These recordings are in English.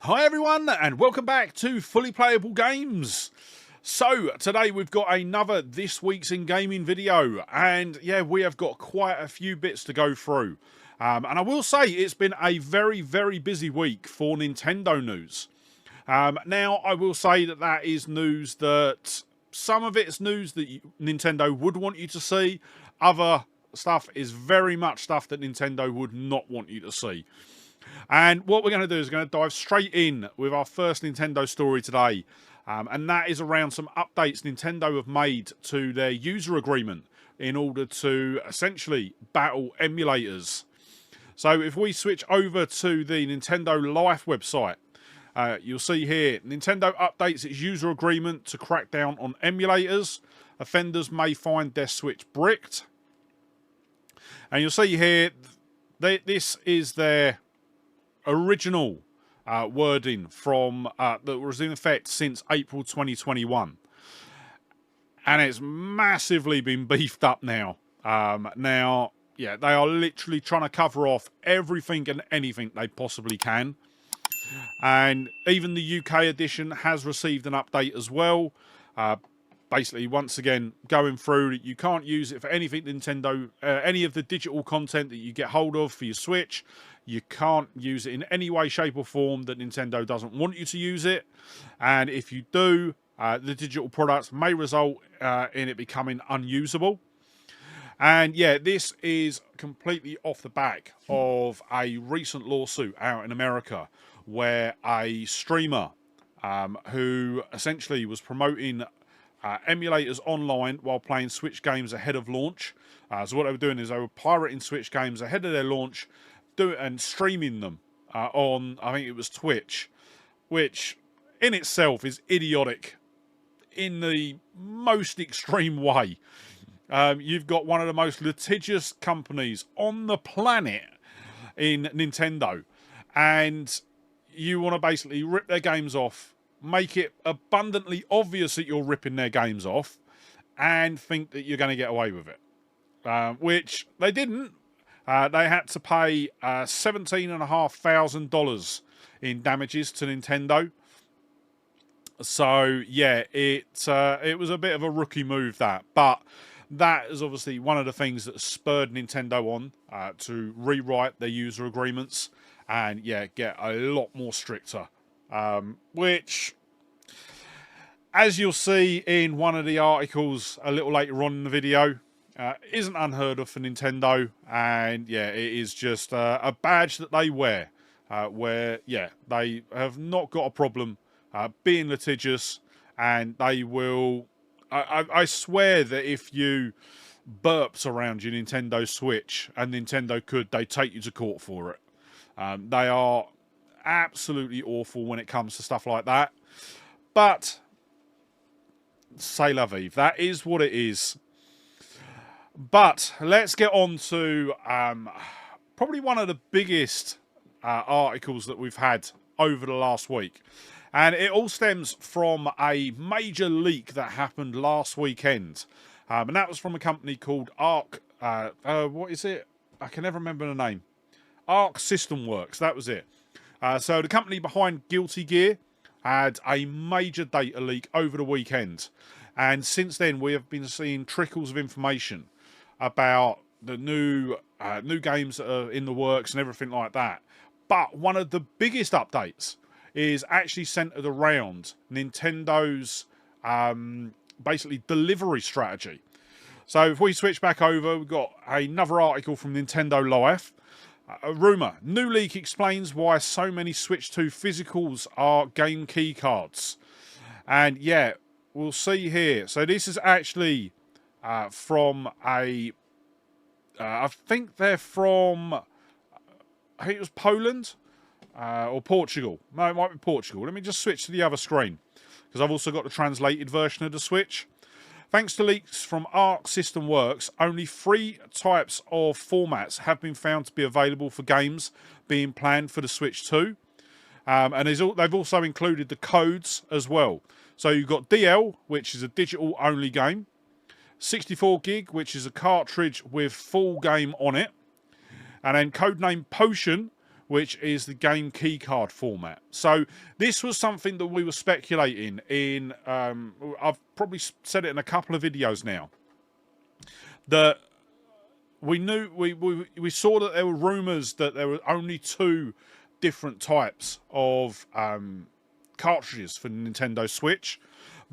Hi everyone, and welcome back to Fully Playable Games. So today we've got another This Week's in Gaming video, and yeah, we have got quite a few bits to go through. And I will say it's been a very busy week for Nintendo news. Now I will say that is news that some of it's news that Nintendo would want you to see. Other stuff is very much stuff that Nintendo would not want you to see. And what we're going to do is we're going to dive straight in with our first Nintendo story today. And that is around some updates Nintendo have made to their user agreement in order to essentially battle emulators. So if we switch over to the Nintendo Life website, you'll see here, Nintendo updates its user agreement to crack down on emulators. Offenders may find their Switch bricked. And you'll see here, this is their original wording from that was in effect since April 2021, and it's massively been beefed up now. Now, yeah, they are literally trying to cover off everything and anything they possibly can, and even the UK edition has received an update as well. Basically, once again, going through, you can't use it for anything Nintendo, any of the digital content that you get hold of for your Switch. You can't use it in any way, shape or form that Nintendo doesn't want you to use it. And if you do, the digital products may result in it becoming unusable. And yeah, this is completely off the back of a recent lawsuit out in America where a streamer who essentially was promoting emulators online while playing Switch games ahead of launch. So what they were doing is they were pirating Switch games ahead of their launch, and streaming them on, I think it was Twitch, which in itself is idiotic in the most extreme way. You've got one of the most litigious companies on the planet in Nintendo, and you want to basically rip their games off, make it abundantly obvious that you're ripping their games off, and think that you're going to get away with it. Which they didn't. They had to pay $17,500 in damages to Nintendo. So yeah, it was a bit of a rookie move, that. But that is obviously one of the things that spurred Nintendo on to rewrite their user agreements and yeah, get a lot more stricter. Which, as you'll see in one of the articles a little later on in the video, isn't unheard of for Nintendo, and yeah, it is just a badge that they wear, where yeah, they have not got a problem being litigious, and they will. I swear that if you burps around your Nintendo Switch and Nintendo they take you to court for it. They are absolutely awful when it comes to stuff like that, but c'est la vie. That is what it is. But let's get on to probably one of the biggest articles that we've had over the last week. And it all stems from a major leak that happened last weekend. And that was from a company called Arc. What is it? I can never remember the name. Arc System Works, that was it. So the company behind Guilty Gear had a major data leak over the weekend. And since then, we have been seeing trickles of information about the new games that are in the works and everything like that. But one of the biggest updates is actually centered around Nintendo's basically delivery strategy. So if we switch back over, we've got another article from Nintendo Life. A rumour. New leak explains why so many Switch 2 physicals are game key cards. And yeah, we'll see here. So this is actually from a, I think they're from, I think it was Poland or Portugal. No, it might be Portugal. Let me just switch to the other screen because I've also got the translated version of the Switch. Thanks to leaks from Arc System Works, only 3 types of formats have been found to be available for games being planned for the Switch 2. And they've also included the codes as well. So you've got DL, which is a digital only game. 64 gig, which is a cartridge with full game on it. And then codename Potion, which is the game keycard format. So this was something that we were speculating in. I've probably said it in a couple of videos now, that we knew, we saw that there were rumours that there were only 2 different types of cartridges for Nintendo Switch,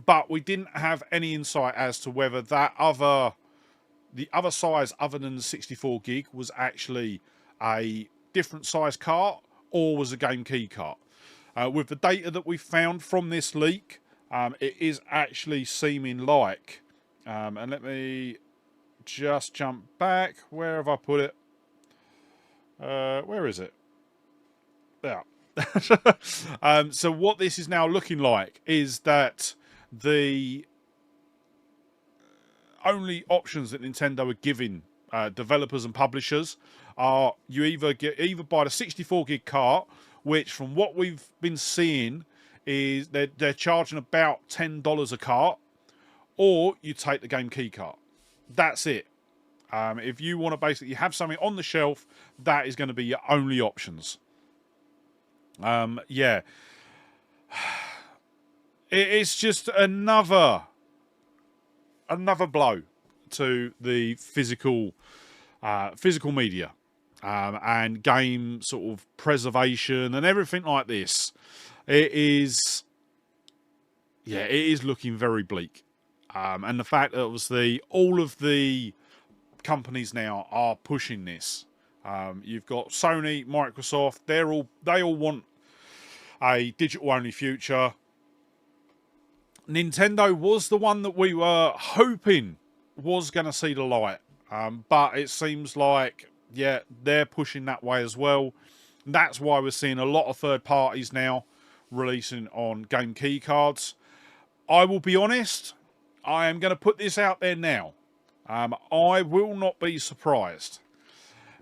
but we didn't have any insight as to whether the other size other than the 64 gig was actually a different size cart or was a game key cart. With the data that we found from this leak, it is actually seeming like, and let me just jump back. Where have I put it? Where is it? There. So what this is now looking like is that the only options that Nintendo are giving developers and publishers are you either buy the 64 gig cart, which from what we've been seeing is they're charging about $10 a cart, or you take the game key cart. That's it. If you want to basically have something on the shelf, that is going to be your only options. Yeah. It's just another blow to the physical media and game sort of preservation and everything like this. It is looking very bleak. And the fact that obviously all of the companies now are pushing this. You've got Sony, Microsoft. They all want a digital-only future. Nintendo was the one that we were hoping was going to see the light, but it seems like they're pushing that way as well. That's why we're seeing a lot of third parties now releasing on game key cards. I will be honest, I am going to put this out there now. I will not be surprised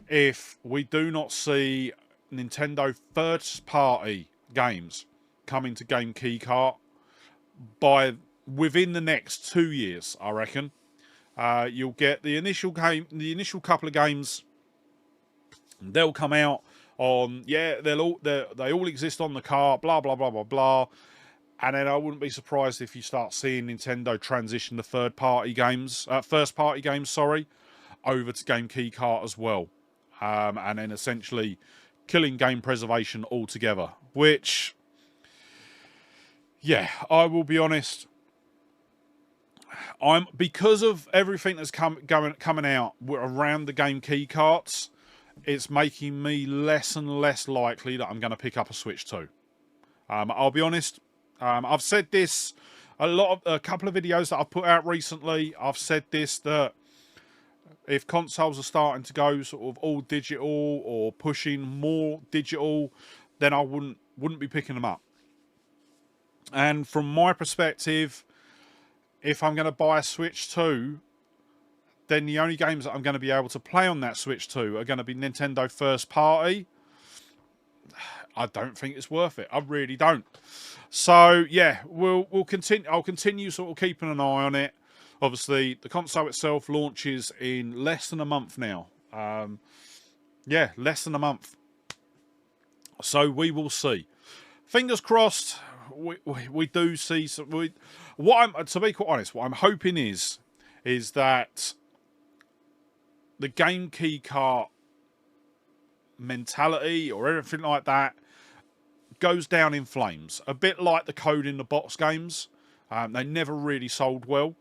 if we do not see Nintendo first-party games coming to game key cart within the next 2 years. I reckon you'll get the initial couple of games. They'll come out on they all exist on the cart. Blah blah blah blah blah. And then I wouldn't be surprised if you start seeing Nintendo transition the first-party games, over to game key cart as well. And then essentially killing game preservation altogether. Which, I will be honest, because of everything that's coming out around the game key carts, it's making me less and less likely that I'm going to pick up a Switch 2. I'll be honest. I've said this a couple of videos that I've put out recently. I've said this, that if consoles are starting to go sort of all digital or pushing more digital, then I wouldn't be picking them up. And from my perspective, if I'm going to buy a Switch 2, then the only games that I'm going to be able to play on that Switch 2 are going to be Nintendo first party. I don't think it's worth it. I really don't. So we'll continue. I'll continue sort of keeping an eye on it. Obviously, the console itself launches in less than a month now. Less than a month. So we will see. Fingers crossed. We do see some. To be quite honest, what I'm hoping is that the game key cart mentality or everything like that goes down in flames, a bit like the code in the box games. They never really sold well.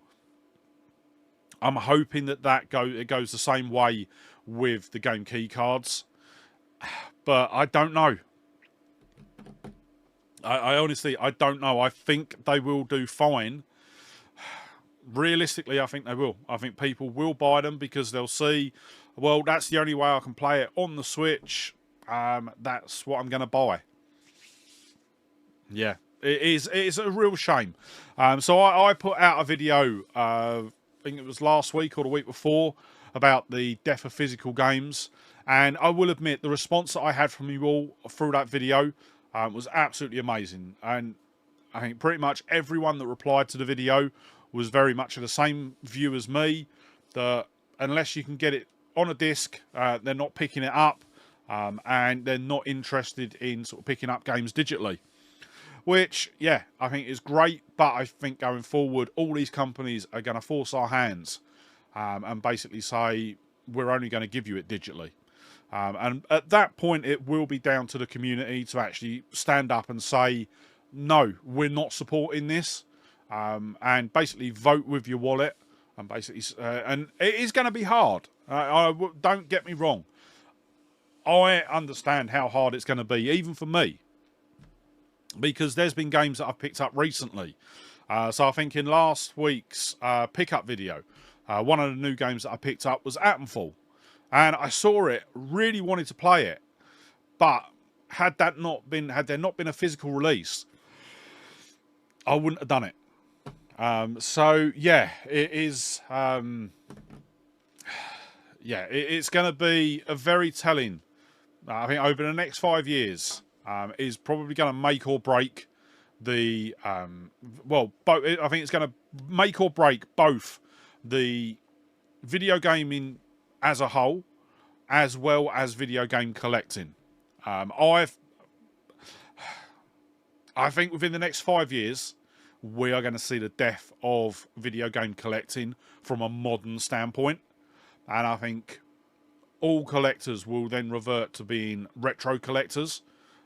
I'm hoping that it goes the same way with the game key cards, but I don't know. I honestly don't know. I think they will do fine. Realistically, I think they will. I think people will buy them because they'll see, well, that's the only way I can play it on the Switch. That's what I'm going to buy. Yeah, it is a real shame. So I put out a video, I think it was last week or the week before, about the death of physical games. And I will admit, the response that I had from you all through that video was absolutely amazing. And I think pretty much everyone that replied to the video was very much of the same view as me, that unless you can get it on a disc, they're not picking it up. and they're not interested in sort of picking up games digitally. Which, yeah, I think is great, but I think going forward, all these companies are going to force our hands and basically say, we're only going to give you it digitally. And at that point, it will be down to the community to actually stand up and say, no, we're not supporting this, and basically vote with your wallet. And basically, and it is going to be hard. Don't get me wrong. I understand how hard it's going to be, even for me, because there's been games that I've picked up recently. So I think in last week's pickup video, one of the new games that I picked up was Atomfall. And I saw it, really wanted to play it. But had there not been a physical release, I wouldn't have done it. So yeah, it is it's going to be a very telling. I think over the next 5 years is probably going to make or break the I think it's going to make or break both the video gaming as a whole, as well as video game collecting. I think within the next 5 years, we are going to see the death of video game collecting from a modern standpoint. And I think all collectors will then revert to being retro collectors.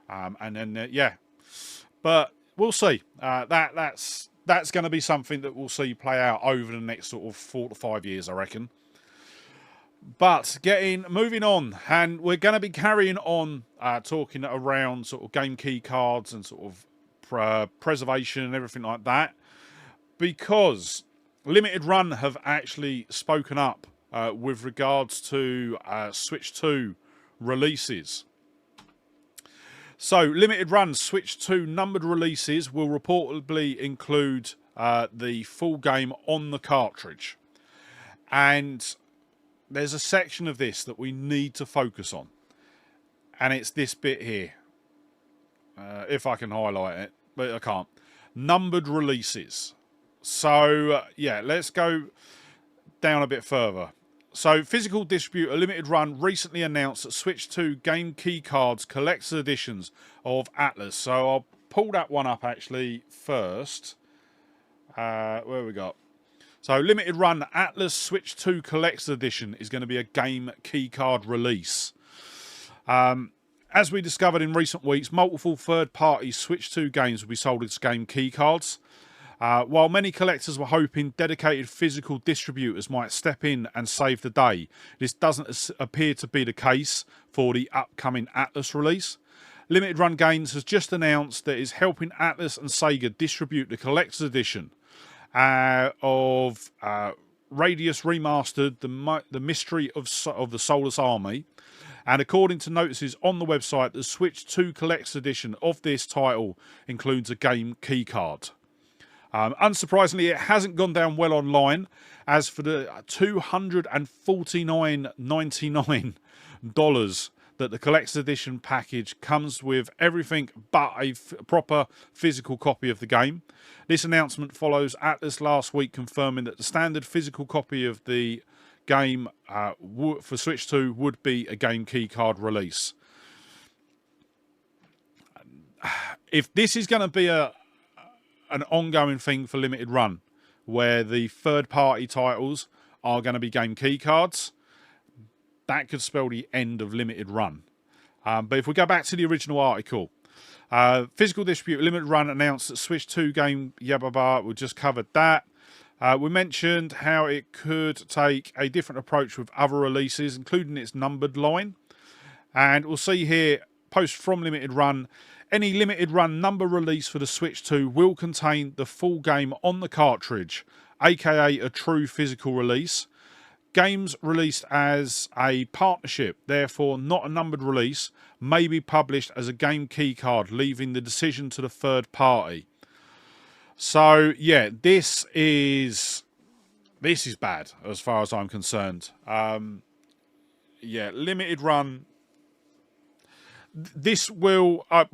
And then, yeah. But we'll see. That's going to be something that we'll see play out over the next sort of 4 to 5 years, I reckon. But moving on, and we're going to be carrying on talking around sort of game key cards and sort of preservation and everything like that, because Limited Run have actually spoken up with regards to Switch 2 releases. So Limited Run Switch 2 numbered releases will reportedly include the full game on the cartridge. And there's a section of this that we need to focus on. And it's this bit here. If I can highlight it, but I can't. Numbered releases. So, yeah, let's go down a bit further. So, physical distributor Limited Run recently announced that Switch 2 game key cards collector's editions of Atlas. So, I'll pull that one up actually first. Where we got? So, Limited Run Atlas Switch 2 Collector's Edition is going to be a game keycard release. As we discovered in recent weeks, multiple third-party Switch 2 games will be sold as game keycards. While many collectors were hoping dedicated physical distributors might step in and save the day, this doesn't appear to be the case for the upcoming Atlas release. Limited Run Games has just announced that it is helping Atlas and Sega distribute the Collector's Edition of Radius Remastered, the Mystery of the Soulless Army. And according to notices on the website, the Switch 2 Collector's Edition of this title includes a game keycard. Unsurprisingly, it hasn't gone down well online, as for the $249.99 that the Collector's Edition package comes with everything but a proper physical copy of the game. This announcement follows Atlas last week confirming that the standard physical copy of the game for Switch 2 would be a game keycard release. If this is going to be an ongoing thing for Limited Run, where the third-party titles are going to be game keycards, that could spell the end of Limited Run. But if we go back to the original article, physical distributor Limited Run announced that Switch 2 game Yababa, we just covered that. We mentioned how it could take a different approach with other releases, including its numbered line. And we'll see here, post from Limited Run, any Limited Run number release for the Switch 2 will contain the full game on the cartridge, aka a true physical release. Games released as a partnership, therefore not a numbered release, may be published as a game keycard, leaving the decision to the third party. So yeah, this is bad as far as I'm concerned. Yeah, Limited Run. This will I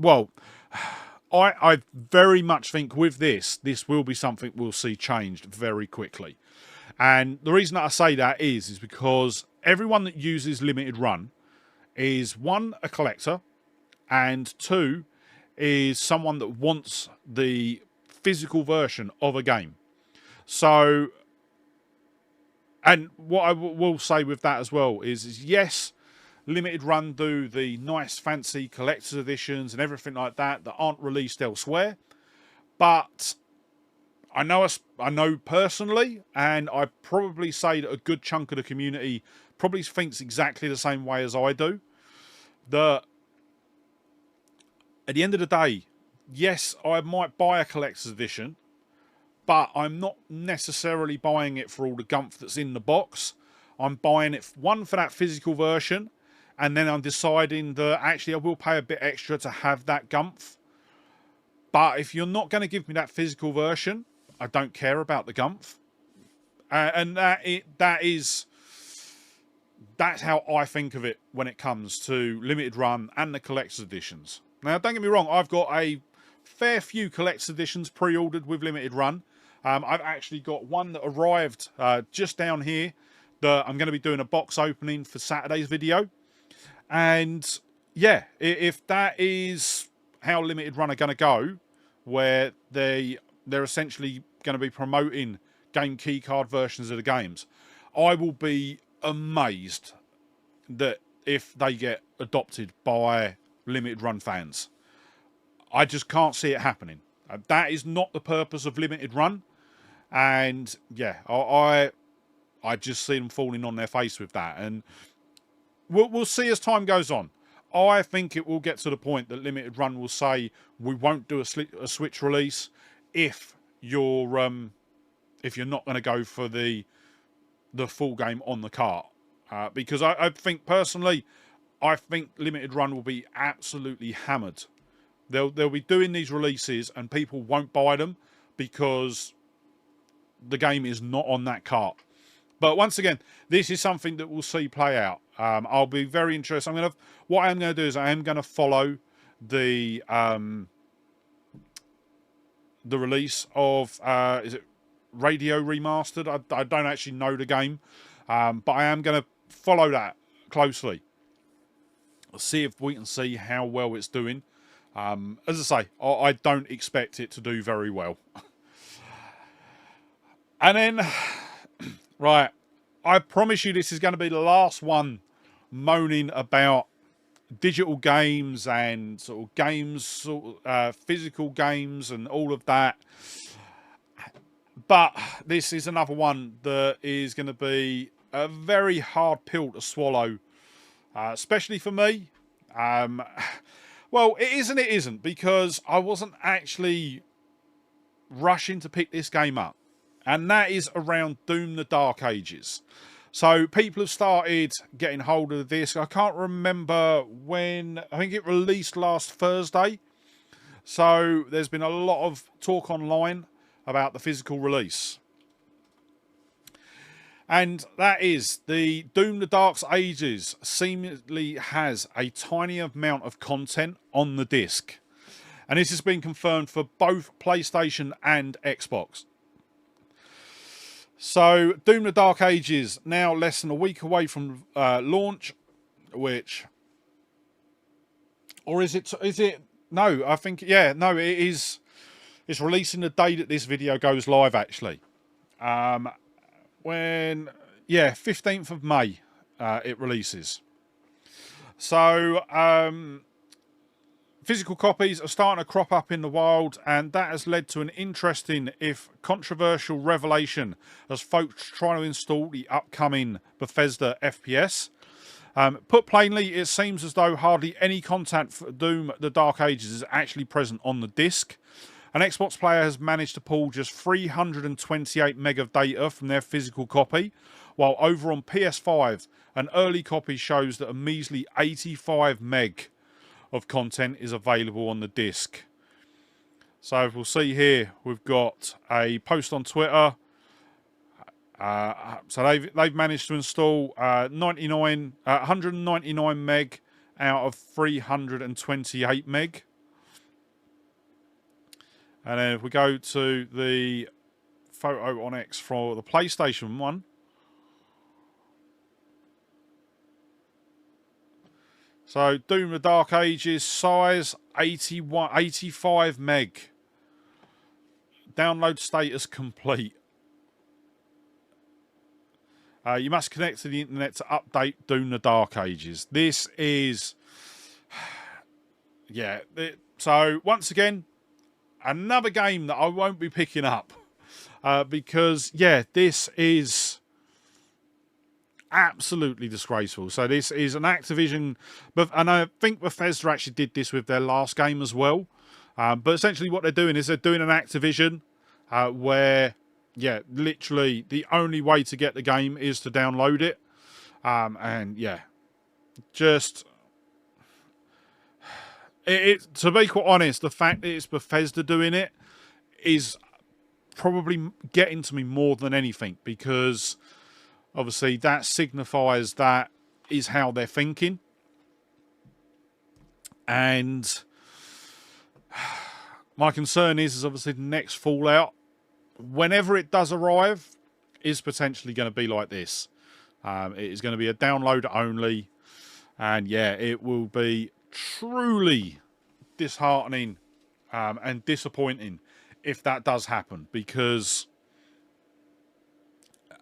very much think with this will be something we'll see changed very quickly. And the reason that I say that is because everyone that uses Limited Run is one, a collector, and two, is someone that wants the physical version of a game. So, and what I will say with that as well is yes, limited run do the nice fancy collector's editions and everything like that aren't released elsewhere. But I know personally, and I probably say that a good chunk of the community probably thinks exactly the same way as I do, that at the end of the day, yes, I might buy a collector's edition, but I'm not necessarily buying it for all the gumph that's in the box. I'm buying it, one, for that physical version, and then I'm deciding that actually I will pay a bit extra to have that gumph. But if you're not going to give me that physical version, I don't care about the gumph. And that's how I think of it when it comes to limited run and the collector's editions. Now, don't get me wrong, I've got a fair few collector's editions pre-ordered with limited run. I've actually got one that arrived just down here that I'm going to be doing a box opening for Saturday's video. And yeah, if that is how limited run are going to go, where they're essentially going to be promoting game keycard versions of the games, I will be amazed that if they get adopted by limited run fans. I just can't see it happening. That is not the purpose of limited run, and yeah, I just see them falling on their face with that, and we'll see as time goes on. I think it will get to the point that limited run will say we won't do a Switch release if you're not going to go for the full game on the cart, because I think personally, I think limited run will be absolutely hammered. They'll be doing these releases and people won't buy them because the game is not on that cart. But once again, this is something that we'll see play out. I'll be very interested. What I am going to do is I am going to follow the release of is it Radio Remastered? I don't actually know the game, but I am going to follow that closely. See if we can see how well it's doing. As I say, I don't expect it to do very well. And then, right, I promise you this is going to be the last one moaning about digital games and sort of games, physical games and all of that. But this is another one that is going to be a very hard pill to swallow, especially for me. Well, it is and it isn't, because I wasn't actually rushing to pick this game up. And that is around Doom the Dark Ages. So people have started getting hold of this. I can't remember when. I think it released last Thursday. So there's been a lot of talk online about the physical release. And that is the Doom the Dark Ages seemingly has a tiny amount of content on the disc. And this has been confirmed for both PlayStation and Xbox. So Doom the Dark Ages now less than a week away from launch, which, or is it? No, I think, yeah, no, it is. It's releasing the day that this video goes live, actually. When, yeah, 15th of May, it releases. So, physical copies are starting to crop up in the wild, and that has led to an interesting, if controversial, revelation as folks try to install the upcoming Bethesda FPS. Put plainly, it seems as though hardly any content for Doom the Dark Ages is actually present on the disc. An Xbox player has managed to pull just 328 meg of data from their physical copy, while over on PS5, an early copy shows that a measly 85 meg of content is available on the disc. So we'll see here, we've got a post on Twitter. So they've managed to install 199 meg out of 328 meg. And then if we go to the photo on X for the PlayStation one, So Doom the Dark Ages, size 85 meg. Download status complete. You must connect to the internet to update Doom the Dark Ages. This is... yeah. So, once again, another game that I won't be picking up. Because, yeah, this is absolutely disgraceful. So, this is an Activision... and I think Bethesda actually did this with their last game as well. But essentially what they're doing is they're doing an Activision where... yeah, literally the only way to get the game is to download it. And yeah, just... to be quite honest, the fact that it's Bethesda doing it is probably getting to me more than anything, because obviously that signifies that is how they're thinking. And my concern is obviously the next Fallout, whenever it does arrive, is potentially going to be like this. It is going to be a download only. And yeah, it will be truly disheartening and disappointing if that does happen. Because,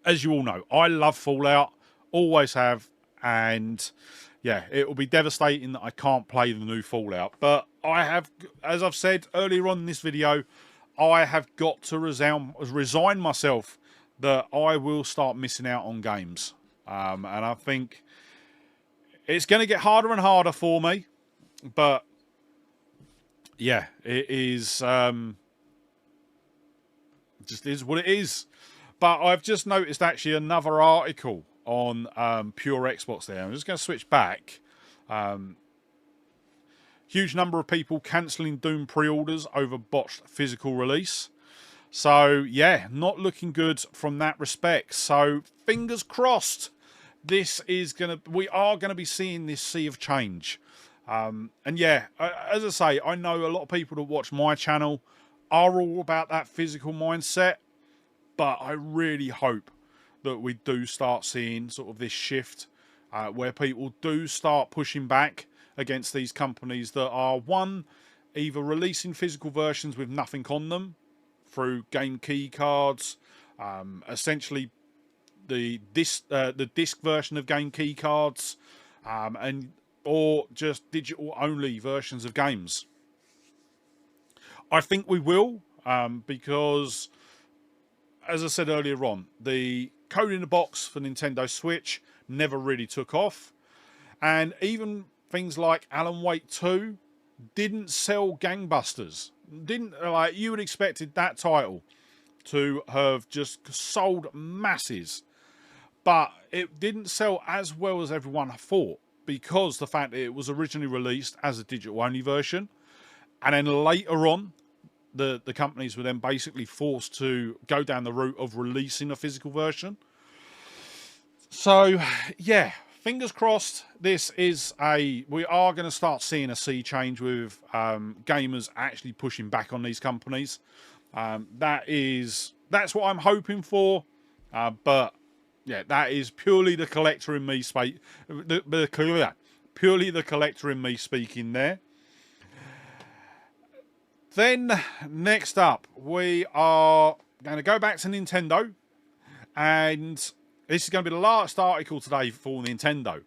as you all know, I love Fallout. Always have. And yeah, it will be devastating that I can't play the new Fallout. But I have, as I've said earlier on in this video, I have got to resign myself that I will start missing out on games. And I think it's going to get harder and harder for me. But, yeah, it is... just is what it is. But I've just noticed actually another article on Pure Xbox there. I'm just going to switch back. Huge number of people cancelling Doom pre-orders over botched physical release. So, yeah, not looking good from that respect. So, fingers crossed, this is we are going to be seeing this sea of change. And yeah, as I say, I know a lot of people that watch my channel are all about that physical mindset. But I really hope that we do start seeing sort of this shift where people do start pushing back against these companies that are, one, either releasing physical versions with nothing on them through game key cards, essentially the disc version of game key cards, or just digital only versions of games. I think we will, because, as I said earlier on, the code in the box for Nintendo Switch never really took off, and even things like Alan Wake 2 didn't sell gangbusters. You would expected that title to have just sold masses, but it didn't sell as well as everyone thought, because the fact that it was originally released as a digital only version, and then later on the companies were then basically forced to go down the route of releasing a physical version. So yeah, fingers crossed, we are going to start seeing a sea change with gamers actually pushing back on these companies. That's what I'm hoping for. But yeah, that is purely the collector in me purely the collector in me speaking there. Then next up, we are going to go back to Nintendo, and this is going to be the last article today for Nintendo.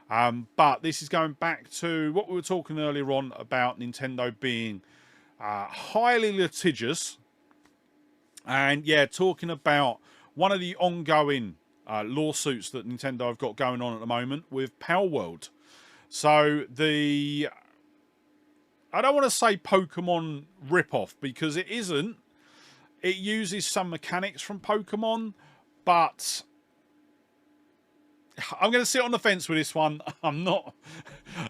But this is going back to what we were talking earlier on about Nintendo being highly litigious. And yeah, talking about one of the ongoing lawsuits that Nintendo have got going on at the moment with Palworld. So I don't want to say Pokemon ripoff, because it isn't. It uses some mechanics from Pokemon, but I'm going to sit on the fence with this one. I'm not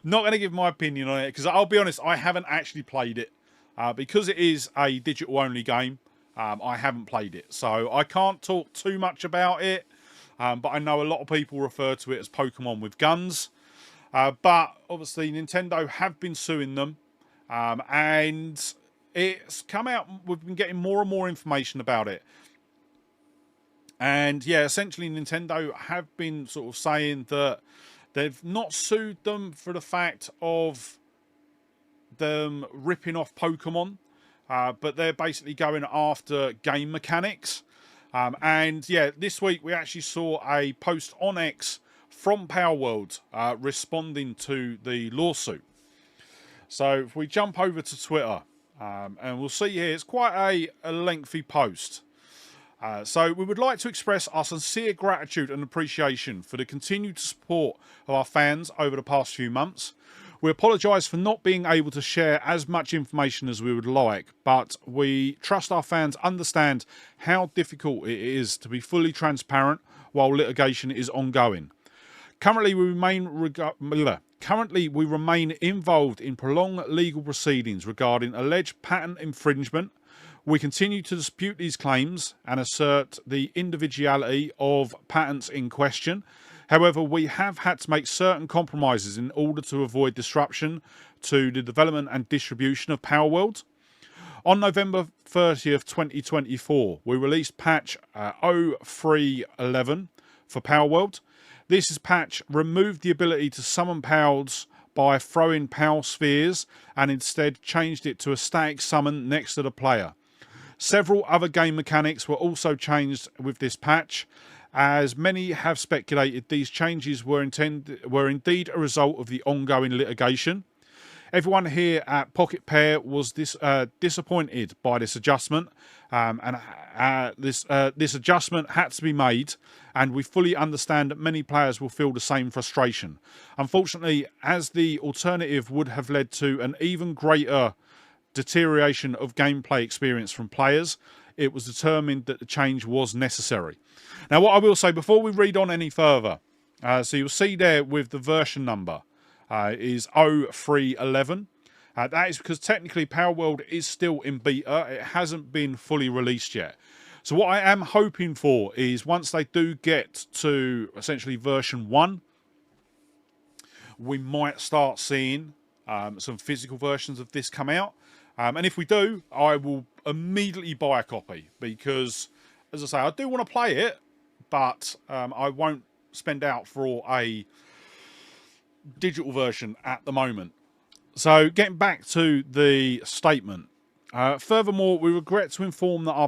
going to give my opinion on it, because I'll be honest, I haven't actually played it. Because it is a digital only game, I haven't played it. So I can't talk too much about it, but I know a lot of people refer to it as Pokemon with guns. But obviously Nintendo have been suing them. And it's come out, we've been getting more and more information about it. And yeah, essentially Nintendo have been sort of saying that They've not sued them for the fact of them ripping off Pokemon, but they're basically going after game mechanics. And yeah, this week we actually saw a post on X from Palworld responding to the lawsuit. So if we jump over to Twitter, and we'll see here, it's quite a lengthy post. So we would like to express our sincere gratitude and appreciation for the continued support of our fans over the past few months. We apologise for not being able to share as much information as we would like, but we trust our fans understand how difficult it is to be fully transparent while litigation is ongoing. Currently, we remain involved in prolonged legal proceedings regarding alleged patent infringement. We continue to dispute these claims and assert the individuality of patents in question. However, we have had to make certain compromises in order to avoid disruption to the development and distribution of Palworld. On November 30th, 2024, we released patch 0311 for Palworld. This patch removed the ability to summon pals by throwing pal spheres and instead changed it to a static summon next to the player. Several other game mechanics were also changed with this patch. As many have speculated, these changes were indeed a result of the ongoing litigation. Everyone here at Pocket Pair was disappointed by this adjustment, and this adjustment had to be made, and we fully understand that many players will feel the same frustration. Unfortunately, as the alternative would have led to an even greater deterioration of gameplay experience from players, it was determined that the change was necessary. Now, what I will say before we read on any further, so you'll see there with the version number is 0311. That is because technically Palworld is still in beta. It hasn't been fully released yet. So what I am hoping for is once they do get to essentially version 1, we might start seeing some physical versions of this come out. And if we do, I will immediately buy a copy because, as I say, I do want to play it, but I won't spend out for a digital version at the moment. So getting back to the statement. Furthermore, we regret to inform our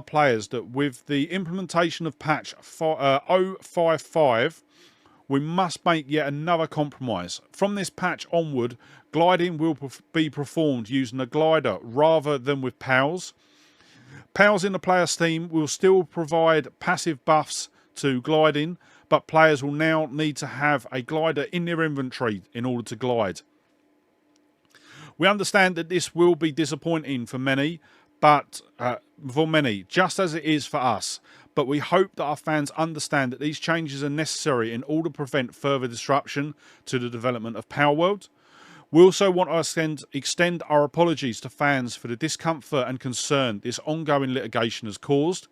players that with the implementation of patch 055, we must make yet another compromise. From this patch onward, gliding will be performed using a glider rather than with pals. Pals in the player's team will still provide passive buffs to gliding, but players will now need to have a glider in their inventory in order to glide. We understand that this will be disappointing for many, just as it is for us. But we hope that our fans understand that these changes are necessary in order to prevent further disruption to the development of Palworld. We also want to extend our apologies to fans for the discomfort and concern this ongoing litigation has caused.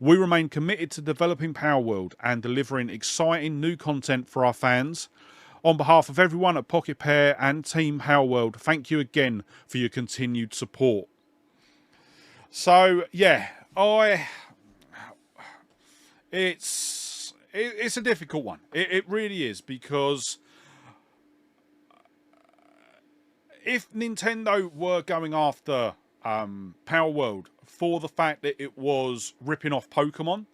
We remain committed to developing Palworld and delivering exciting new content for our fans. On behalf of everyone at Pocket Pair and Team Palworld, thank you again for your continued support. So, yeah, it's a difficult one. It really is, because if Nintendo were going after Palworld for the fact that it was ripping off Pokemon,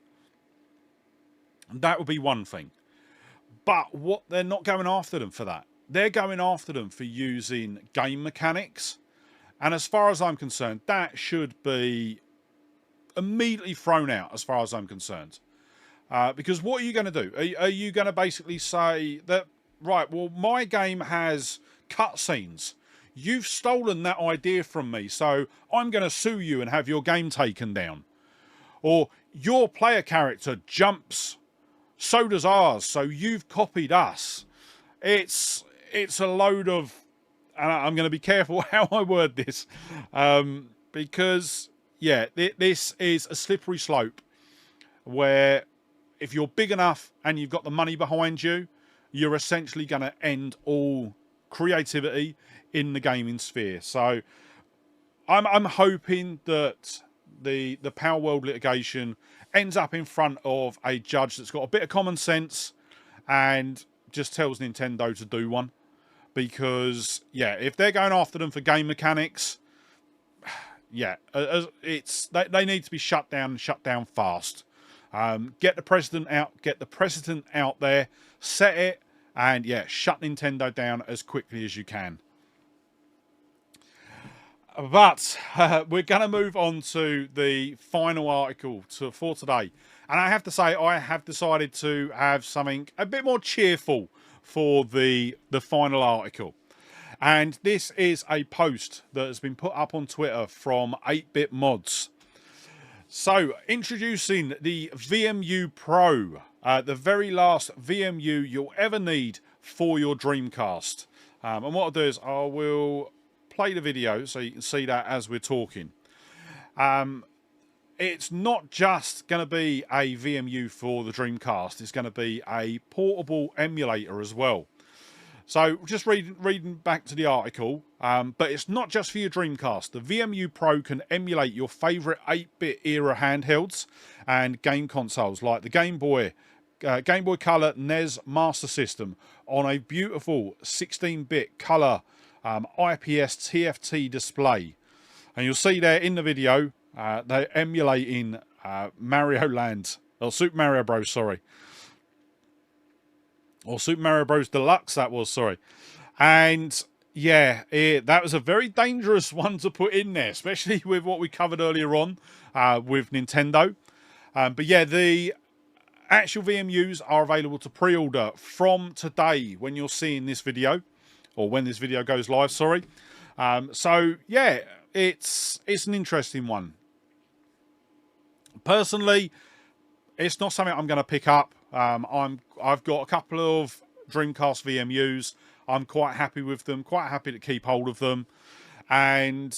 that would be one thing. But what they're not going after them for that. They're going after them for using game mechanics. And as far as I'm concerned, that should be immediately thrown out as far as I'm concerned. Because what are you going to do? Are you going to basically say that, right, well, my game has cutscenes. You've stolen that idea from me, so I'm going to sue you and have your game taken down. Or your player character jumps, so does ours, so you've copied us. It's a load of, and I'm going to be careful how I word this, because, yeah, this is a slippery slope where if you're big enough and you've got the money behind you, you're essentially going to end all creativity in the gaming sphere. So I'm hoping that the Palworld litigation ends up in front of a judge that's got a bit of common sense and just tells Nintendo to do one. Because, yeah, if they're going after them for game mechanics, yeah, they need to be shut down and shut down fast. Get the precedent out there, set it, and yeah, shut Nintendo down as quickly as you can. But we're going to move on to the final article for today. And I have to say, I have decided to have something a bit more cheerful for the final article. And this is a post that has been put up on Twitter from 8-Bit Mods. So, introducing the VMU Pro, the very last VMU you'll ever need for your Dreamcast. And what I'll do is I will play the video so you can see that as we're talking. It's not just going to be a VMU for the Dreamcast. It's going to be a portable emulator as well. So just reading back to the article, but it's not just for your Dreamcast. The VMU Pro can emulate your favourite 8-bit era handhelds and game consoles like the Game Boy Color NES Master System on a beautiful 16-bit colour IPS TFT display. And you'll see there in the video, they're emulating Mario Land, or Super Mario Bros, sorry. Or Super Mario Bros Deluxe, that was, sorry. And yeah, that was a very dangerous one to put in there, especially with what we covered earlier on with Nintendo. But yeah, the actual VMUs are available to pre-order from today when you're seeing this video, or when this video goes live, sorry. So yeah, it's an interesting one. Personally, it's not something I'm going to pick up. I've got a couple of Dreamcast VMUs. I'm quite happy with them, quite happy to keep hold of them. And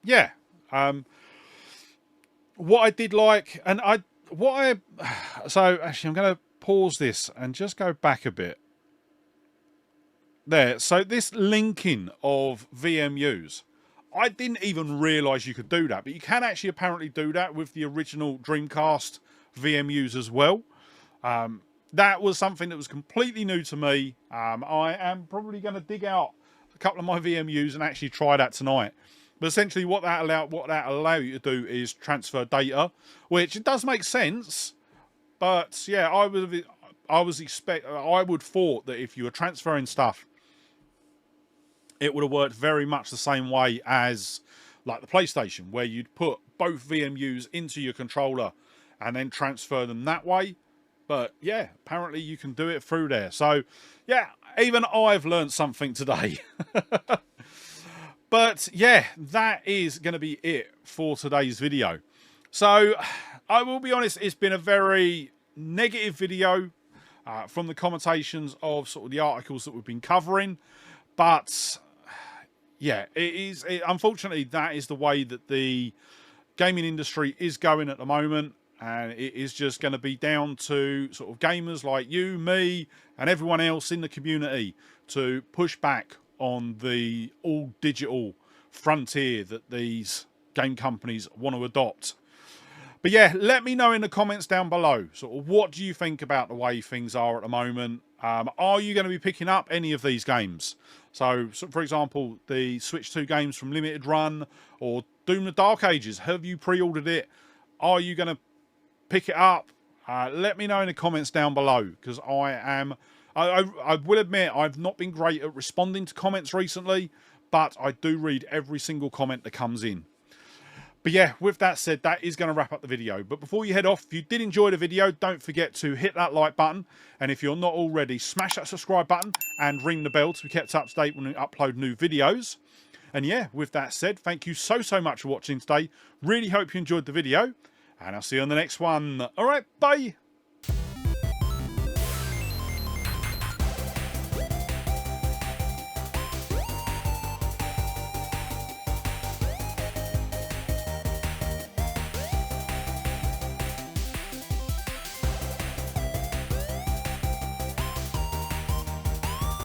yeah, what I did like, and so actually I'm going to pause this and just go back a bit. There, so this linking of VMUs, I didn't even realise you could do that, but you can actually apparently do that with the original Dreamcast VMUs as well. That was something that was completely new to me. I am probably going to dig out a couple of my VMUs and actually try that tonight. But essentially what that allow you to do is transfer data, which it does make sense. But yeah, I would thought that if you were transferring stuff, it would have worked very much the same way as like the PlayStation, where you'd put both VMUs into your controller and then transfer them that way. But yeah, apparently you can do it through there. So yeah, even I've learned something today. But yeah, that is going to be it for today's video. So I will be honest, it's been a very negative video from the connotations of sort of the articles that we've been covering. But yeah, unfortunately, that is the way that the gaming industry is going at the moment. And it is just going to be down to sort of gamers like you, me, and everyone else in the community to push back on the all-digital frontier that these game companies want to adopt. But yeah, let me know in the comments down below, sort of what do you think about the way things are at the moment? Are you going to be picking up any of these games? So for example, the Switch 2 games from Limited Run, or Doom the Dark Ages, have you pre-ordered it? Are you going to pick it up? Let me know in the comments down below, because I will admit I've not been great at responding to comments recently, but I do read every single comment that comes in. But yeah, with that said, that is going to wrap up the video. But before you head off, if you did enjoy the video, don't forget to hit that like button. And if you're not already, smash that subscribe button and ring the bell to be kept up to date when we upload new videos. And yeah, with that said, thank you so much for watching today. Really hope you enjoyed the video, and I'll see you on the next one. All right, bye.